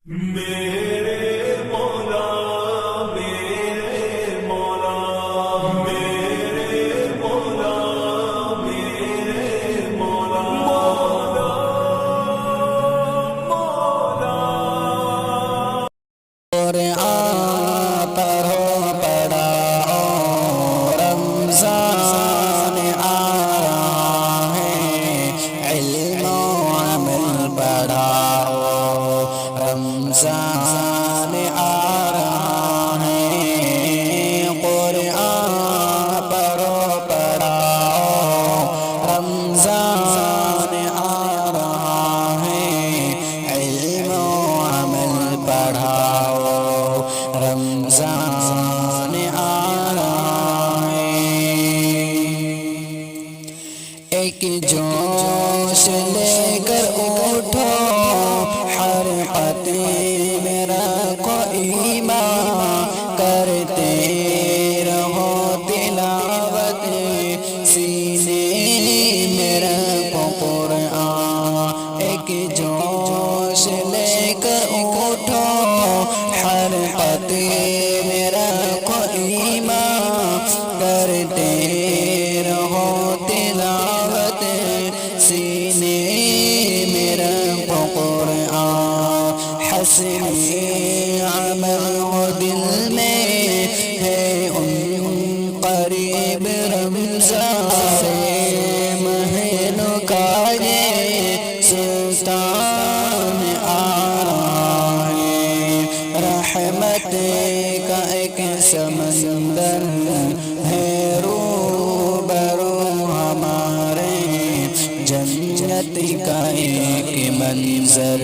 میرے مولا میرے مولا میرے مولا میرے مولا مولا مولا قرآن پڑھو پڑھاؤ رمضان آ رہا ہے، علم و عمل بڑھاؤ رمضان آ رہا ہے، قرآن پڑھو پڑھاؤ رمضان آ رہا ہے، علم و عمل بڑھاؤ رمضان آ رہا ہے۔ ایک جوش لے کر اٹھو ہر قطعے میرا کو ایمان کرتے رہو تلاوت سینے میرا کو قرآن۔ ایک جوش لے کر اٹھو ہر قطعے میرا کو ایمان کرتے رہو تلاوت سینے میرا کو قرآن۔ حسن عمل و دل میں ہے ان قریب رمضان سے مہینوں کا یہ سلطان آ رہا ہے، رحمت کا ایک سمندر ہے روبرو ہمارے، جنت کا ایک منظر